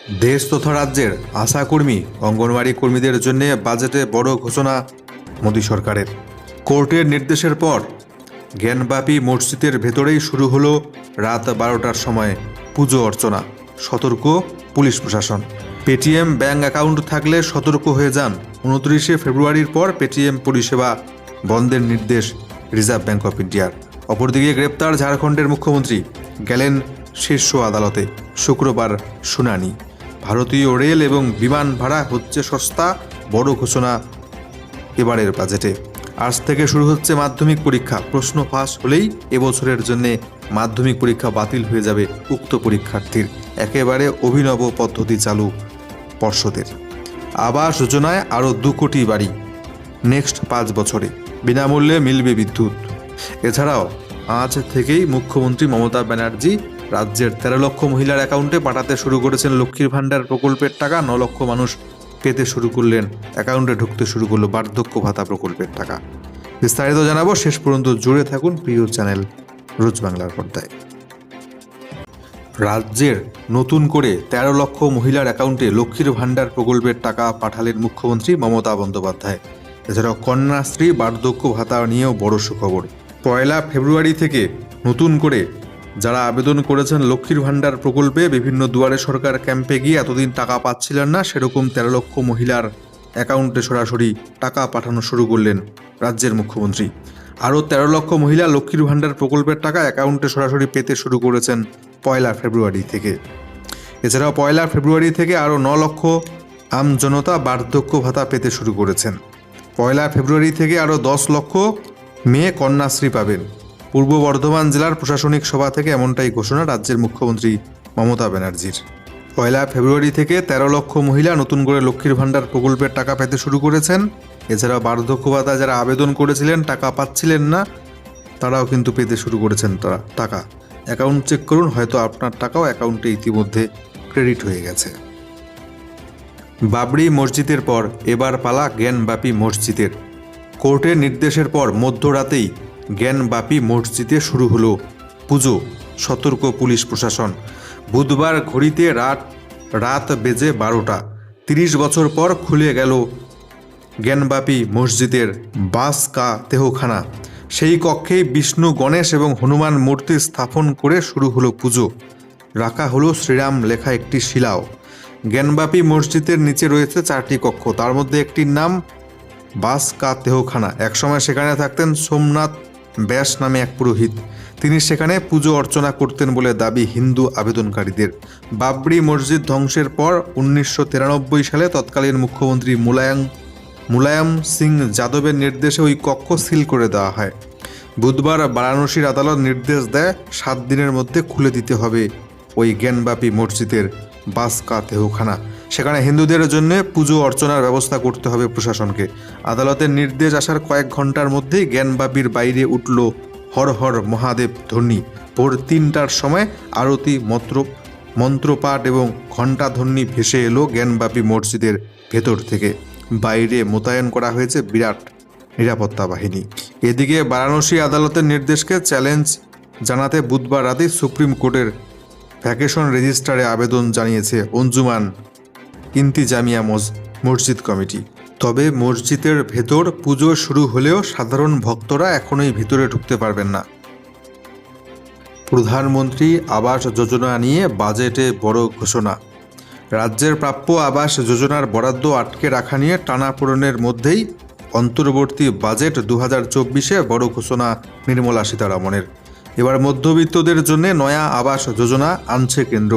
দেশ তথা রাজ্যের আশাকর্মী অঙ্গনওয়াড়ি কর্মীদের জন্য বাজেটে বড় ঘোষণা মোদী সরকারের। কোর্টের নির্দেশের পর জ্ঞানব্যাপী মসজিদের ভেতরেই শুরু হলো রাত 12টার সময় পুজো অর্চনা। সতর্ক পুলিশ প্রশাসন। পেটিএম ব্যাঙ্ক অ্যাকাউন্ট থাকলে সতর্ক হয়ে যান। 29শে ফেব্রুয়ারির পর পেটিএম পরিষেবা বন্ধের নির্দেশ রিজার্ভ ব্যাঙ্ক অফ ইন্ডিয়ার। অপরদিকে গ্রেপ্তার ঝাড়খণ্ডের মুখ্যমন্ত্রী, গেলেন শীর্ষ আদালতে। শুক্রবার শুনানি। ভারতীয় রেল এবং বিমান ভাড়া হচ্ছে সস্তা, বড় ঘোষণা এবারের বাজেটে। আজ থেকে শুরু হচ্ছে মাধ্যমিক পরীক্ষা। প্রশ্ন ফাঁস হলেই এবছরের জন্য মাধ্যমিক পরীক্ষা বাতিল হয়ে যাবে উক্ত পরীক্ষার্থীর। একেবারে অভিনব পদ্ধতি চালু পর্ষদের। আবাস যোজনায় আরও 2 কোটি বাড়ি নেক্সট 5 বছরে। বিনামূল্যে মিলবে বিদ্যুৎ। এছাড়াও আজ থেকেই মুখ্যমন্ত্রী মমতা ব্যানার্জি রাজ্যের 13 লক্ষ মহিলার অ্যাকাউন্টে পাঠাতে শুরু করেছেন লক্ষ্মীর ভাণ্ডার প্রকল্পের টাকা। 9 লক্ষ মানুষ পেতে শুরু করলেন, অ্যাকাউন্টে ঢুকতে শুরু করলো বার্ধক্য ভাতা প্রকল্পের টাকা। বিস্তারিত জানাবো, শেষ পর্যন্ত জুড়ে থাকুন প্রিয় চ্যানেল রোজ বাংলার পর্দায়। রাজ্যের নতুন করে 13 লক্ষ মহিলার অ্যাকাউন্টে লক্ষ্মীর ভাণ্ডার প্রকল্পের টাকা পাঠালেন মুখ্যমন্ত্রী মমতা বন্দ্যোপাধ্যায়। এছাড়াও কন্যাশ্রী, বার্ধক্য ভাতা নিয়েও বড় সুখবর। 1 ফেব্রুয়ারি থেকে নতুন করে যারা আবেদন করেছেন লক্ষ্মীর ভাণ্ডার প্রকল্পে, বিভিন্ন দুয়ারে সরকার ক্যাম্পে গিয়ে এতদিন টাকা পাচ্ছিলেন না, সেরকম 13 লক্ষ মহিলার অ্যাকাউন্টে সরাসরি টাকা পাঠানো শুরু করলেন রাজ্যের মুখ্যমন্ত্রী। আরও 13 লক্ষ মহিলা লক্ষ্মীর ভাণ্ডার প্রকল্পের টাকা অ্যাকাউন্টে সরাসরি পেতে শুরু করেছেন 1 ফেব্রুয়ারি থেকে। এছাড়াও 1 ফেব্রুয়ারি থেকে আরও 9 লক্ষ আম জনতা বার্ধক্য ভাতা পেতে শুরু করেছেন। 1 ফেব্রুয়ারি থেকে আরও 10 লক্ষ মেয়ে কন্যাশ্রী পাবেন। পূর্ব বর্ধমান জেলার প্রশাসনিক সভা থেকে এমনটাই ঘোষণা রাজ্যের মুখ্যমন্ত্রী মমতা ব্যানার্জির। 1 ফেব্রুয়ারি থেকে 13 লক্ষ মহিলা নতুন করে লক্ষ্মীর ভাণ্ডার প্রকল্পের টাকা পেতে শুরু করেছেন। এছাড়াও বার্ধক্য ভাতা যারা আবেদন করেছিলেন, টাকা পাচ্ছিলেন না, তারাও কিন্তু পেতে শুরু করেছেন টাকা। অ্যাকাউন্ট চেক করুন, হয়তো আপনার টাকাও অ্যাকাউন্টে ইতিমধ্যে ক্রেডিট হয়ে গেছে। বাবরি মসজিদের পর এবার পালা জ্ঞানব্যাপী মসজিদের। কোর্টের নির্দেশের পর মধ্যরাতেই জ্ঞানব্যাপী মসজিদে শুরু হলো পুজো। সতর্ক পুলিশ প্রশাসন। বুধবার ঘড়িতে রাত বেজে 12টা। 30 বছর পর খুলে গেল জ্ঞানব্যাপী মসজিদের বাসকা তেহখানা। সেই কক্ষেই বিষ্ণু, গণেশ এবং হনুমান মূর্তি স্থাপন করে শুরু হলো পুজো। রাখা হলো শ্রীরাম লেখা একটি শিলাও। জ্ঞানব্যাপী মসজিদের নিচে রয়েছে 4টি কক্ষ, তার মধ্যে একটির নাম বাসকা তেহখানা। একসময় সেখানে থাকতেন সোমনাথ ব্যাস নামে এক পুরোহিত। তিনি সেখানে পুজো অর্চনা করতেন বলে দাবি হিন্দু আবেদনকারীদের। বাবরি মসজিদ ধ্বংসের পর 1993 সালে তৎকালীন মুখ্যমন্ত্রী মুলায়ম সিং যাদবের নির্দেশে ওই কক্ষ সিল করে দেওয়া হয়। বুধবার বারাণসীর আদালত নির্দেশ দেয় 7 দিনের মধ্যে খুলে দিতে হবে ওই জ্ঞানব্যাপী মসজিদের বাসকা তেহখানা। সেখানে হিন্দুদের জন্য পুজো অর্চনার ব্যবস্থা করতে হবে প্রশাসনকে। আদালতের নির্দেশ আসার কয়েক ঘন্টার মধ্যেই জ্ঞানব্যাপীর বাইরে উঠল হর হর মহাদেব ধ্বনি। ভোর 3টার সময় আরতি, মন্ত্রপাঠ এবং ঘণ্টাধ্বনি ভেসে এলো জ্ঞানব্যাপী মসজিদের ভেতর থেকে। বাইরে মোতায়েন করা হয়েছে বিরাট নিরাপত্তা বাহিনী। এদিকে বারাণসী আদালতের নির্দেশকে চ্যালেঞ্জ জানাতে বুধবার রাতে সুপ্রিম কোর্টের ভ্যাকেশন রেজিস্ট্রারে আবেদন জানিয়েছে অঞ্জুমান ইন্তিজামিয়া মসজিদ কমিটি। তবে মসজিদের ভেতর পুজো শুরু হলেও সাধারণ ভক্তরা এখনোই ভিতরে ঢুকতে পারবেন না। প্রধানমন্ত্রী আবাস যোজনা নিয়ে বাজেটে বড় ঘোষণা। রাজ্যের প্রাপ্য আবাস যোজনার বরাদ্দ আটকে রাখা নিয়ে টানাপোড়েনের মধ্যেই অন্তর্বর্তী বাজেট 2024-এ বড় ঘোষণা নির্মলা সীতারামনের। এবার মধ্যবিত্তদের জন্য নয়া আবাস যোজনা আনছে কেন্দ্র,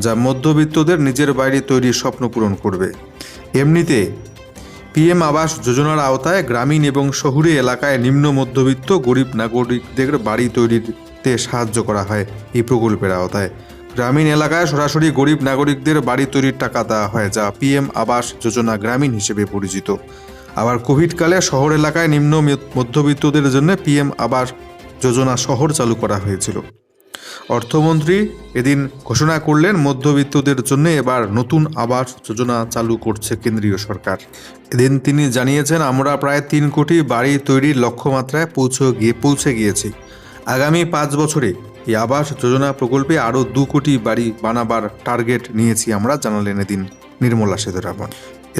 যা মধ্যবিত্তদের নিজের বাড়ি তৈরির স্বপ্ন পূরণ করবে। এমনিতে পিএম আবাস যোজনার আওতায় গ্রামীণ এবং শহুরে এলাকায় নিম্ন মধ্যবিত্ত গরিব নাগরিকদের বাড়ি তৈরিতে সাহায্য করা হয় এই প্রকল্পের আওতায়। গ্রামীণ এলাকায় সরাসরি গরিব নাগরিকদের বাড়ি তৈরির টাকা দেওয়া হয়, যা পিএম আবাস যোজনা গ্রামীণ হিসেবে পরিচিত। আবার কোভিডকালে শহর এলাকায় নিম্ন মধ্যবিত্তদের জন্য পিএম আবাস যোজনা শহর চালু করা হয়েছিল। অর্থমন্ত্রী এদিন ঘোষণা করলেন মধ্যবিত্তদের জন্য এবার নতুন আবাস যোজনা চালু করছে কেন্দ্রীয় সরকার। এদিন তিনি জানিয়েছেন, আমরা প্রায় 3 কোটি বাড়ি তৈরির লক্ষ্যমাত্রায় পৌঁছে গিয়েছি। আগামী 5 বছরে এই আবাস যোজনা প্রকল্পে আরও 2 কোটি বাড়ি বানাবার টার্গেট নিয়েছি আমরা, জানালেন এদিন নির্মলা সীতারামন।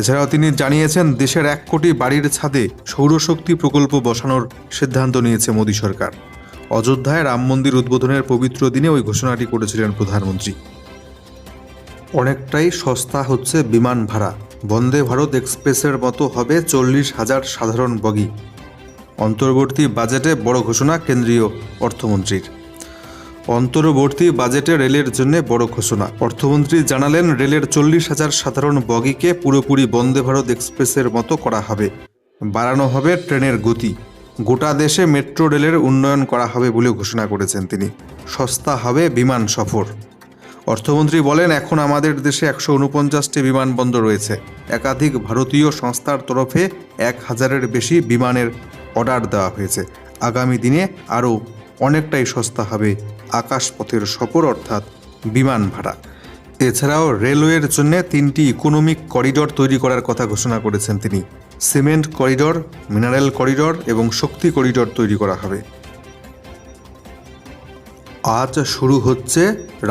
এছাড়াও তিনি জানিয়েছেন, দেশের 1 কোটি বাড়ির ছাদে সৌরশক্তি প্রকল্প বসানোর সিদ্ধান্ত নিয়েছে মোদী সরকার। অযোধ্যায় রাম মন্দির উদ্বোধনের পবিত্র দিনে ওই ঘোষণাটি করেছিলেন প্রধানমন্ত্রী। অনেকটাই সস্তা হচ্ছে বিমান ভাড়া, বন্দে ভারত এক্সপ্রেসের মতো হবে 40,000 সাধারণ বগি। অন্তর্বর্তী বাজেটে বড় ঘোষণা কেন্দ্রীয় অর্থমন্ত্রীর। অন্তর্বর্তী বাজেটে রেলের জন্য বড় ঘোষণা। অর্থমন্ত্রী জানালেন, রেলের 40,000 সাধারণ বগিকে পুরোপুরি বন্দে ভারত এক্সপ্রেসের মতো করা হবে। বাড়ানো হবে ট্রেনের গতি। গোটা দেশে মেট্রো রেলের উন্নয়ন করা হবে বলে ঘোষণা করেছেন তিনি। সস্তা হবে বিমান সফর। অর্থমন্ত্রী বলেন, এখন আমাদের দেশে 149টি বিমানবন্দর রয়েছে। একাধিক ভারতীয় সংস্থার তরফে 1000-এর বেশি বিমানের অর্ডার দেওয়া হয়েছে। আগামী দিনে আরও অনেকটাই সস্তা হবে আকাশপথের সফর, অর্থাৎ বিমান ভাড়া। এছাড়াও রেলওয়ের জন্য 3টি ইকোনমিক করিডর তৈরি করার কথা ঘোষণা করেছেন তিনি। সিমেন্ট করিডর, মিনারেল করিডর এবং শক্তি করিডর তৈরি করা হবে। আজ শুরু হচ্ছে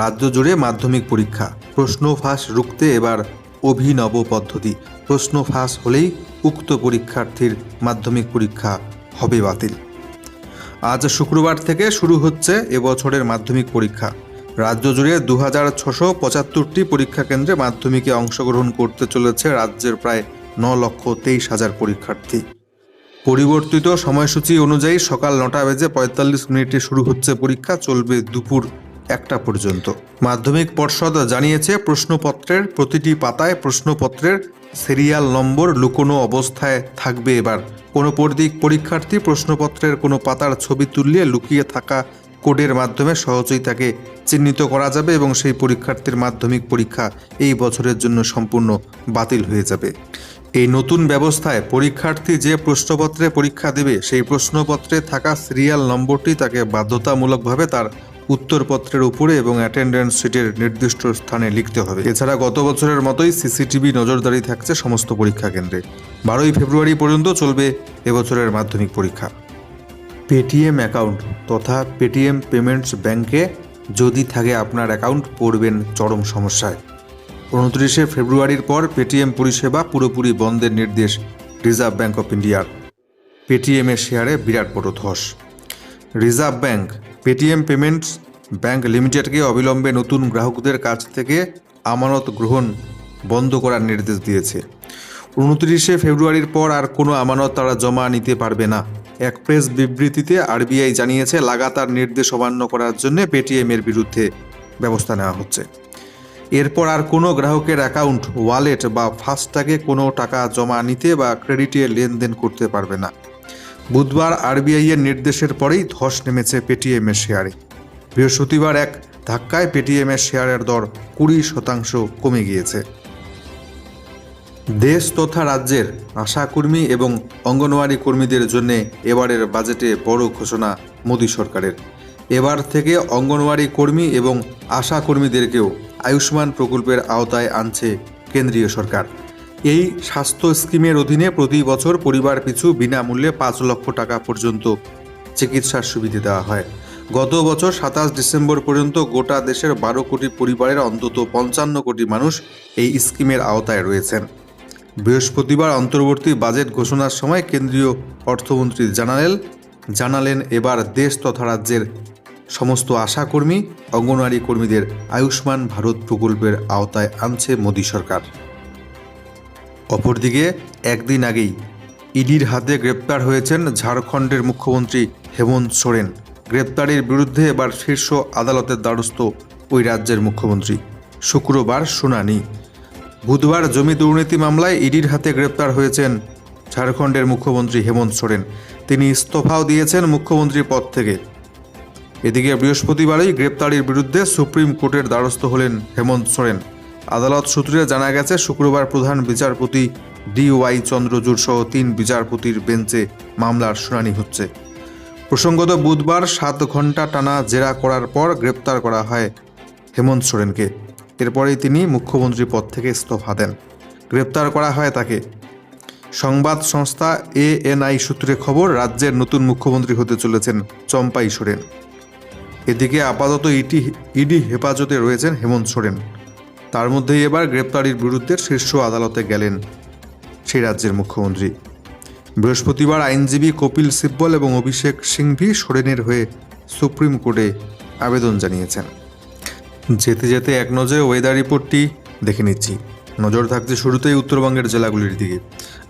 রাজ্য জুড়ে মাধ্যমিক পরীক্ষা। প্রশ্ন ফাঁস রুখতে এবার অভিনব পদ্ধতি। প্রশ্ন ফাঁস হলেই উক্ত পরীক্ষার্থীর মাধ্যমিক পরীক্ষা হবে বাতিল। আজ শুক্রবার থেকে শুরু হচ্ছে এবছরের মাধ্যমিক পরীক্ষা। রাজ্য জুড়ে 2675টি পরীক্ষা কেন্দ্রে মাধ্যমিকে অংশগ্রহণ করতে চলেছে রাজ্যের প্রায় 9,23,000 পরীক্ষার্থী। পরিবর্তিত সময়সূচি অনুযায়ী সকাল 9:45 শুরু হচ্ছে পরীক্ষা, চলবে দুপুর 1টা পর্যন্ত। মাধ্যমিক পর্ষদ জানিয়েছে, প্রশ্নপত্রের প্রতিটি পাতায় প্রশ্নপত্রের সিরিয়াল নম্বর লুকোনো অবস্থায় থাকবে। এবার কোনো পরীক্ষার্থী প্রশ্নপত্রের কোনো পাতার ছবি তুললে লুকিয়ে থাকা কোডের মাধ্যমে সহজেই তাকে চিহ্নিত করা যাবে এবং সেই পরীক্ষার্থীর মাধ্যমিক পরীক্ষা এই বছরের জন্য সম্পূর্ণ বাতিল হয়ে যাবে। এই নতুন ব্যবস্থায় পরীক্ষার্থী যে প্রশ্নপত্রে পরীক্ষা দেবে সেই প্রশ্নপত্রে থাকা সিরিয়াল নম্বরটি তাকে বাধ্যতামূলকভাবে তার উত্তরপত্রের উপরে এবং অ্যাটেন্ডেন্স শিটের নির্দিষ্ট স্থানে লিখতে হবে। এছাড়া গত বছরের মতোই সিসিটিভি নজরদারি থাকছে সমস্ত পরীক্ষা কেন্দ্রে। 12ই ফেব্রুয়ারি পর্যন্ত চলবে এবছরের মাধ্যমিক পরীক্ষা। পেটিএম অ্যাকাউন্ট তথা পেটিএম পেমেন্টস ব্যাংকে যদি থাকে আপনার অ্যাকাউন্ট, পড়বেন চরম সমস্যায়। 29শে ফেব্রুয়ারির পর পেটিএম পরিষেবা পুরোপুরি বন্ধের নির্দেশ রিজার্ভ ব্যাঙ্ক অফ ইন্ডিয়ার। পেটিএমের শেয়ারে বিরাট বড় ধস। Reserve bank Paytm payments bank লিমিটেডকে অবিলম্বে নতুন গ্রাহকদের কাছ থেকে আমানত গ্রহণ বন্ধ করার নির্দেশ দিয়েছে। 29শে ফেব্রুয়ারির পর আর কোনো আমানত তারা জমা নিতে পারবে না। এক প্রেস বিবৃতিতে আরবিআই জানিয়েছে, লাগাতার নির্দেশ অমান্য করার জন্য পেটিএমের বিরুদ্ধে ব্যবস্থা নেওয়া হচ্ছে। এরপর আর কোনো গ্রাহকের অ্যাকাউন্ট, ওয়ালেট বা ফাস্ট্যাগে কোনো টাকা জমা নিতে বা ক্রেডিটে লেনদেন করতে পারবে না। বুধবার আরবিআই এর নির্দেশের পরেই ধস নেমেছে পেটিএমের শেয়ারে। বৃহস্পতিবার এক ধাক্কায় পেটিএমের শেয়ারের দর 20% কমে গিয়েছে। দেশ তথা রাজ্যের আশাকর্মী এবং অঙ্গনওয়াড়ি কর্মীদের জন্য এবারের বাজেটে বড় ঘোষণা মোদী সরকারের। এবার থেকে অঙ্গনওয়াড়ি কর্মী এবং আশা কর্মীদেরকেও আয়ুষ্মান প্রকল্পের আওতায় আনছে কেন্দ্রীয় সরকার। এই স্বাস্থ্য স্কিমের অধীনে প্রতি বছর পরিবার পিছু বিনামূল্যে 5 লক্ষ টাকা পর্যন্ত চিকিৎসার সুবিধা দেওয়া হয়। গত বছর 27 ডিসেম্বর পর্যন্ত গোটা দেশের 12 কোটি পরিবারের অন্তত 55 কোটি মানুষ এই স্কিমের আওতায় রয়েছেন। বৃহস্পতিবার অন্তর্বর্তী বাজেট ঘোষণার সময় কেন্দ্রীয় অর্থমন্ত্রী জানালেন এবার দেশ তথা রাজ্যের সমস্ত আশাকর্মী, অঙ্গনওয়াড়ি কর্মীদের আয়ুষ্মান ভারত প্রকল্পের আওতায় আনছে মোদী সরকার। অপরদিকে একদিন আগেই ইডির হাতে গ্রেপ্তার হয়েছেন ঝাড়খণ্ডের মুখ্যমন্ত্রী হেমন্ত সোরেন। গ্রেপ্তারের বিরুদ্ধে এবার শীর্ষ আদালতের দ্বারস্থ ওই রাজ্যের মুখ্যমন্ত্রী। শুক্রবার শুনানি। বুধবার জমি দুর্নীতি মামলায় ইডির হাতে গ্রেপ্তার হয়েছেন ঝাড়খণ্ডের মুখ্যমন্ত্রী হেমন্ত সোরেন। তিনি ইস্তফাও দিয়েছেন মুখ্যমন্ত্রীর পদ থেকে। এদিকে বৃহস্পতিবারই গ্রেপ্তারির বিরুদ্ধে সুপ্রিম কোর্টের দ্বারস্থ হলেন হেমন্ত সোরেন। আদালত সূত্রে জানা গেছে, শুক্রবার প্রধান বিচারপতি DY চন্দ্রচূড় সহ 3 বিচারপতির বেঞ্চে মামলার শুনানি হচ্ছে। প্রসঙ্গত, বুধবার 7 ঘন্টা টানা জেরা করার পর গ্রেপ্তার করা হয় হেমন্ত সোরেনকে। এরপরেই তিনি মুখ্যমন্ত্রী পদ থেকে ইস্তফা দেন। গ্রেপ্তার করা হয় তাকে। সংবাদ সংস্থা ANI সূত্রে খবর, রাজ্যের নতুন মুখ্যমন্ত্রী হতে চলেছেন চম্পাই সোরেন। এদিকে আপাতত ইডি হেফাজতে রয়েছেন হেমন্ত সোরেন। তার মধ্যেই এবার গ্রেপ্তারির বিরুদ্ধে শীর্ষ আদালতে গেলেন সেই রাজ্যের মুখ্যমন্ত্রী। বৃহস্পতিবার আইনজীবী কপিল সিব্বল এবং অভিষেক সিংভি সোরেনের হয়ে সুপ্রিম কোর্টে আবেদন জানিয়েছেন। যেতে যেতে এক নজরে ওয়েদার রিপোর্টটি দেখে নিচ্ছি। নজর থাকছে শুরুতেই উত্তরবঙ্গের জেলাগুলির দিকে।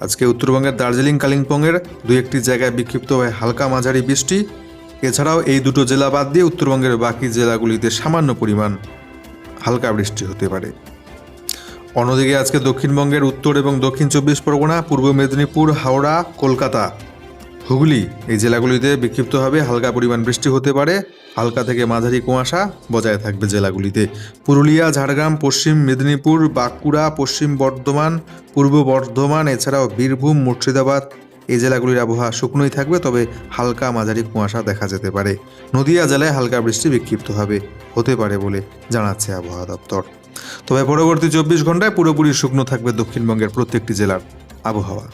আজকে উত্তরবঙ্গের দার্জিলিং, কালিম্পংয়ের দুই একটি জায়গায় বিক্ষিপ্ত হয়ে হালকা মাঝারি বৃষ্টি। এছাড়াও এই দুটো জেলা বাদ দিয়ে উত্তরবঙ্গের বাকি জেলাগুলিতে সামান্য পরিমাণ হালকা বৃষ্টি হতে পারে। অন্যদিকে আজকে দক্ষিণবঙ্গের উত্তর এবং দক্ষিণ 24 পরগনা, পূর্ব মেদিনীপুর, হাওড়া, কলকাতা, হুগলি এই জেলাগুলিতে বিক্ষিপ্তভাবে হালকা পরিমাণ বৃষ্টি হতে পারে। হালকা থেকে মাঝারি কুয়াশা বজায় থাকবে জেলাগুলিতে। পুরুলিয়া, ঝাড়গ্রাম, পশ্চিম মেদিনীপুর, বাঁকুড়া, পশ্চিম বর্ধমান, পূর্ব বর্ধমান, এছাড়াও বীরভূম, মুর্শিদাবাদ এই জেলাগুলির আবহাওয়া শুকনোই থাকবে, তবে হালকা মাঝারি কুয়াশা দেখা যেতে পারে। নদিয়া জেলায় হালকা বৃষ্টি বিক্ষিপ্তভাবে হতে পারে বলে জানাচ্ছে আবহাওয়া দপ্তর। তবে পরবর্তী 24 ঘন্টায় পুরোপুরি শুকনো থাকবে দক্ষিণবঙ্গের প্রত্যেকটি জেলার আবহাওয়া।